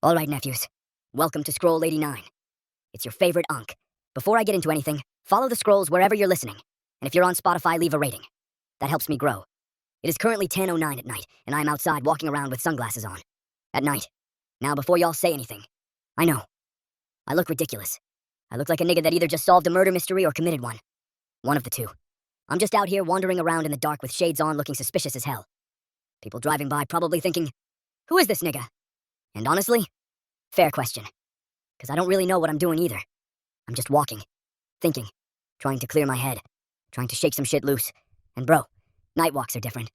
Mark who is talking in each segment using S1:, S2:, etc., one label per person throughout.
S1: Alright, nephews. Welcome to Scroll 89. It's your favorite Unk. Before I get into anything, follow the scrolls wherever you're listening. And if you're on Spotify, leave a rating. That helps me grow. It is currently 10:09 at night, and I'm outside walking around with sunglasses on. At night. Now, before y'all say anything, I know. I look ridiculous. I look like a nigga that either just solved a murder mystery or committed one. One of the two. I'm just out here wandering around in the dark with shades on looking suspicious as hell. People driving by probably thinking, who is this nigga? And honestly, fair question. Because I don't really know what I'm doing either. I'm just walking, thinking, trying to clear my head, trying to shake some shit loose. And bro, night walks are different.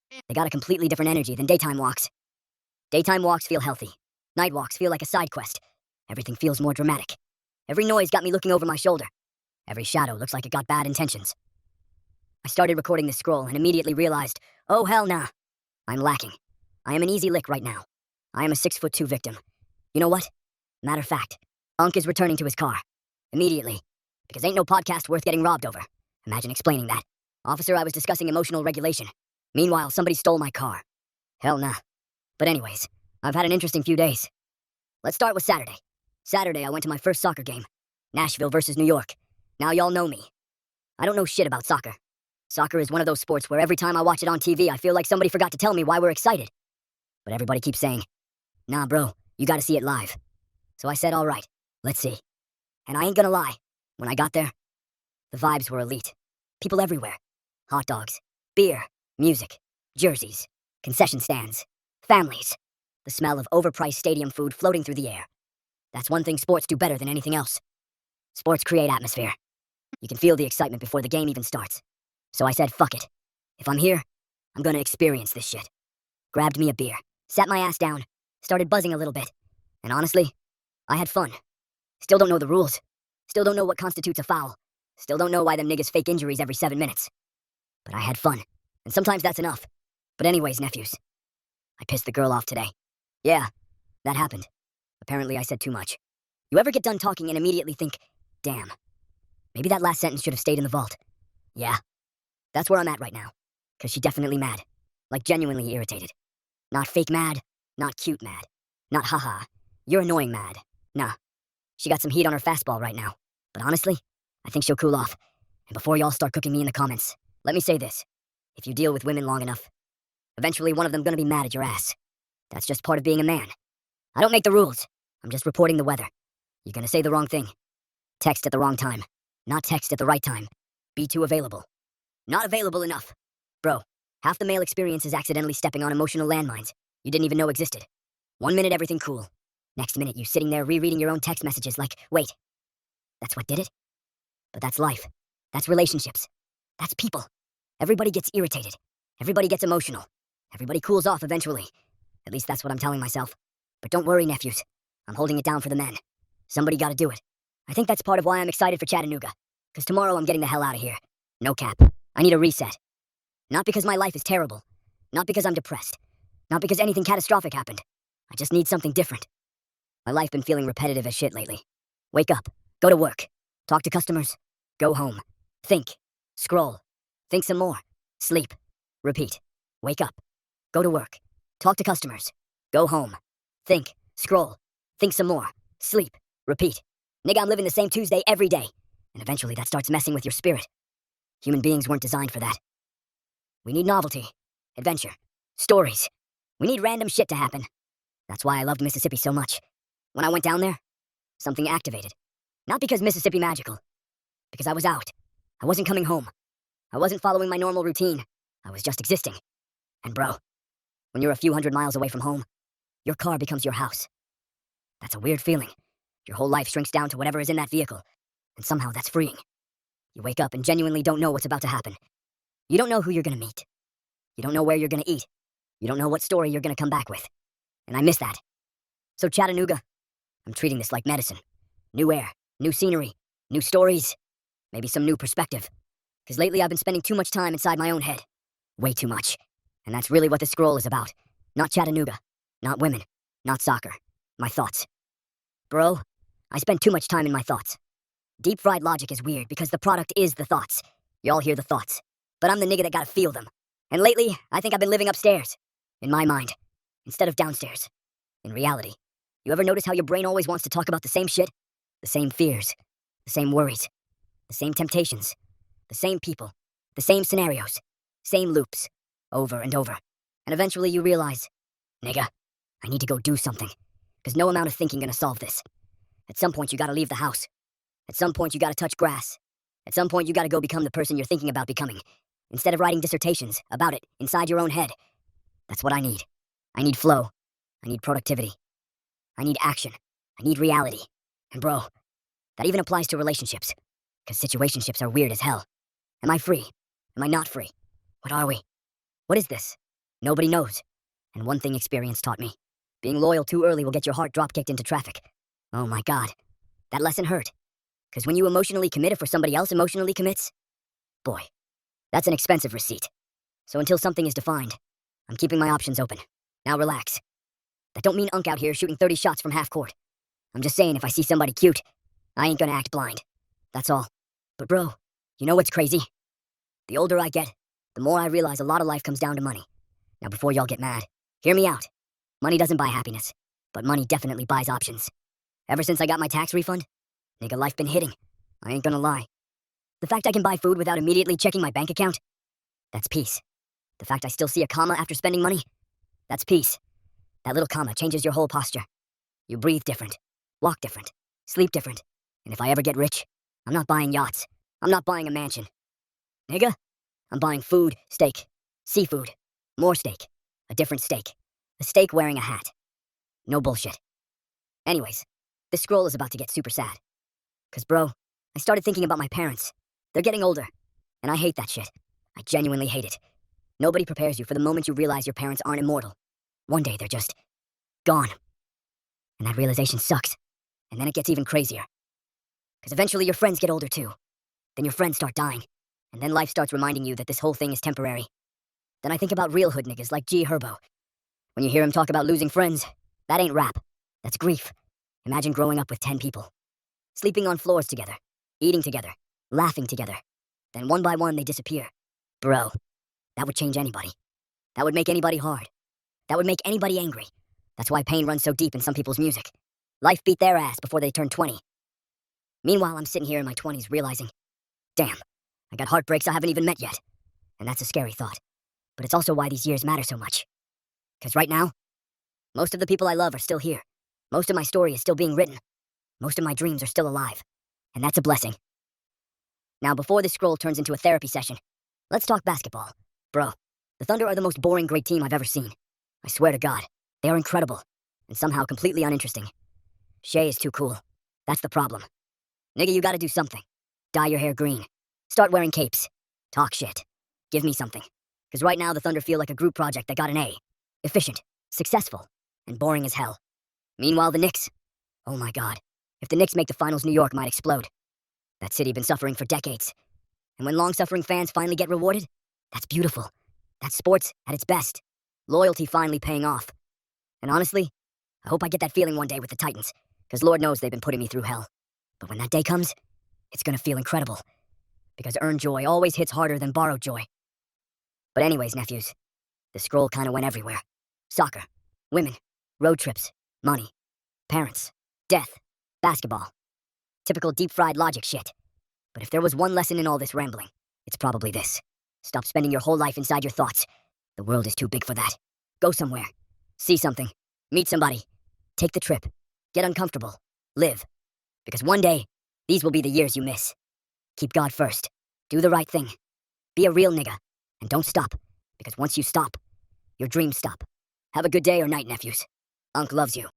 S1: They got a completely different energy than daytime walks. Daytime walks feel healthy. Night walks feel like a side quest. Everything feels more dramatic. Every noise got me looking over my shoulder. Every shadow looks like it got bad intentions. I started recording this scroll and immediately realized, oh hell nah. I'm lacking. I am an easy lick right now. I am a 6'2" victim. You know what? Matter of fact, Unk is returning to his car. Immediately. Because ain't no podcast worth getting robbed over. Imagine explaining that. Officer, I was discussing emotional regulation. Meanwhile, somebody stole my car. Hell nah. But anyways, I've had an interesting few days. Let's start with Saturday. Saturday, I went to my first soccer game. Nashville versus New York. Now y'all know me. I don't know shit about soccer. Soccer is one of those sports where every time I watch it on TV, I feel like somebody forgot to tell me why we're excited. But everybody keeps saying, nah bro, you gotta see it live. So I said, alright, let's see. And I ain't gonna lie, when I got there, the vibes were elite. People everywhere. Hot dogs, beer, music, jerseys, concession stands, families. The smell of overpriced stadium food floating through the air. That's one thing sports do better than anything else. Sports create atmosphere. You can feel the excitement before the game even starts. So I said, fuck it. If I'm here, I'm gonna experience this shit. Grabbed me a beer, sat my ass down, started buzzing a little bit. And honestly, I had fun. Still don't know the rules. Still don't know what constitutes a foul. Still don't know why them niggas fake injuries every 7 minutes. But I had fun. And sometimes that's enough. But anyways, nephews. I pissed the girl off today. Yeah, that happened. Apparently I said too much. You ever get done talking and immediately think, damn, maybe that last sentence should have stayed in the vault? Yeah. That's where I'm at right now. 'Cause she definitely mad. Like genuinely irritated. Not fake mad, not cute mad. Not haha, you're annoying mad. Nah. She got some heat on her fastball right now. But honestly, I think she'll cool off. And before y'all start cooking me in the comments, let me say this. If you deal with women long enough, eventually one of them gonna be mad at your ass. That's just part of being a man. I don't make the rules. I'm just reporting the weather. You're gonna say the wrong thing. Text at the wrong time. Not text at the right time. Be too available. Not available enough. Bro, half the male experience is accidentally stepping on emotional landmines you didn't even know existed. 1 minute everything cool. Next minute you sitting there rereading your own text messages like, wait, that's what did it? But that's life. That's relationships. That's people. Everybody gets irritated. Everybody gets emotional. Everybody cools off eventually. At least that's what I'm telling myself. But don't worry, nephews. I'm holding it down for the men. Somebody gotta do it. I think that's part of why I'm excited for Chattanooga. 'Cause tomorrow I'm getting the hell out of here. No cap. I need a reset. Not because my life is terrible. Not because I'm depressed. Not because anything catastrophic happened. I just need something different. My life been feeling repetitive as shit lately. Wake up. Go to work. Talk to customers. Go home. Think. Scroll. Think some more. Sleep. Repeat. Wake up. Go to work. Talk to customers. Go home. Think. Scroll. Think some more. Sleep. Repeat. Nigga, I'm living the same Tuesday every day. And eventually that starts messing with your spirit. Human beings weren't designed for that. We need novelty. Adventure. Stories. We need random shit to happen. That's why I loved Mississippi so much. When I went down there, something activated. Not because Mississippi magical. Because I was out. I wasn't coming home. I wasn't following my normal routine. I was just existing. And bro, when you're a few hundred miles away from home, your car becomes your house. That's a weird feeling. Your whole life shrinks down to whatever is in that vehicle. And somehow that's freeing. You wake up and genuinely don't know what's about to happen. You don't know who you're gonna meet. You don't know where you're gonna eat. You don't know what story you're gonna come back with. And I miss that. So Chattanooga, I'm treating this like medicine. New air, new scenery, new stories, maybe some new perspective. 'Cause lately I've been spending too much time inside my own head. Way too much. And that's really what this scroll is about. Not Chattanooga. Not women. Not soccer. My thoughts. Bro, I spend too much time in my thoughts. Deep-fried logic is weird because the product is the thoughts. Y'all hear the thoughts. But I'm the nigga that gotta feel them. And lately, I think I've been living upstairs. In my mind. Instead of downstairs. In reality. You ever notice how your brain always wants to talk about the same shit? The same fears, the same worries, the same temptations, the same people, the same scenarios, same loops, over and over. And eventually you realize, nigga, I need to go do something. Because no amount of thinking gonna solve this. At some point you gotta leave the house. At some point you gotta touch grass. At some point you gotta go become the person you're thinking about becoming. Instead of writing dissertations about it inside your own head. That's what I need. I need flow. I need productivity. I need action. I need reality. And bro, that even applies to relationships. Because situationships are weird as hell. Am I free? Am I not free? What are we? What is this? Nobody knows. And one thing experience taught me. Being loyal too early will get your heart drop-kicked into traffic. Oh my god. That lesson hurt. Because when you emotionally commit if for somebody else emotionally commits, boy, that's an expensive receipt. So until something is defined, I'm keeping my options open. Now relax. That don't mean Unk out here shooting 30 shots from half court. I'm just saying if I see somebody cute, I ain't gonna act blind. That's all. But bro, you know what's crazy? The older I get, the more I realize a lot of life comes down to money. Now before y'all get mad, hear me out. Money doesn't buy happiness, but money definitely buys options. Ever since I got my tax refund, nigga, life been hitting. I ain't gonna lie. The fact I can buy food without immediately checking my bank account, that's peace. The fact I still see a comma after spending money, that's peace. That little comma changes your whole posture. You breathe different, walk different, sleep different. And if I ever get rich, I'm not buying yachts. I'm not buying a mansion. Nigga, I'm buying food, steak, seafood, more steak, a different steak, a steak wearing a hat. No bullshit. Anyways, this scroll is about to get super sad. Cause bro, I started thinking about my parents. They're getting older, and I hate that shit. I genuinely hate it. Nobody prepares you for the moment you realize your parents aren't immortal. One day they're just gone. And that realization sucks. And then it gets even crazier. Cause eventually your friends get older too. Then your friends start dying. And then life starts reminding you that this whole thing is temporary. Then I think about real hood niggas like G Herbo. When you hear him talk about losing friends, that ain't rap. That's grief. Imagine growing up with 10 people. Sleeping on floors together. Eating together. Laughing together. Then one by one they disappear. Bro, that would change anybody. That would make anybody hard. That would make anybody angry. That's why pain runs so deep in some people's music. Life beat their ass before they turned 20. Meanwhile, I'm sitting here in my 20s realizing, damn, I got heartbreaks I haven't even met yet. And that's a scary thought. But it's also why these years matter so much. Because right now, most of the people I love are still here. Most of my story is still being written. Most of my dreams are still alive. And that's a blessing. Now, before this scroll turns into a therapy session, let's talk basketball. Bro, the Thunder are the most boring great team I've ever seen. I swear to God, they are incredible. And somehow completely uninteresting. Shea is too cool. That's the problem. Nigga, you gotta do something. Dye your hair green. Start wearing capes. Talk shit. Give me something. Because right now the Thunder feel like a group project that got an A. Efficient, successful, and boring as hell. Meanwhile, the Knicks. Oh my God. If the Knicks make the finals, New York might explode. That city been suffering for decades. And when long-suffering fans finally get rewarded, that's beautiful. That's sports at its best. Loyalty finally paying off. And honestly, I hope I get that feeling one day with the Titans, because Lord knows they've been putting me through hell. But when that day comes, it's gonna feel incredible. Because earned joy always hits harder than borrowed joy. But anyways, nephews, the scroll kinda went everywhere. Soccer, women, road trips, money, parents, death, basketball. Typical deep-fried logic shit. But if there was one lesson in all this rambling, it's probably this. Stop spending your whole life inside your thoughts. The world is too big for that. Go somewhere. See something. Meet somebody. Take the trip. Get uncomfortable. Live. Because one day, these will be the years you miss. Keep God first. Do the right thing. Be a real nigga. And don't stop. Because once you stop, your dreams stop. Have a good day or night, nephews. Unc loves you.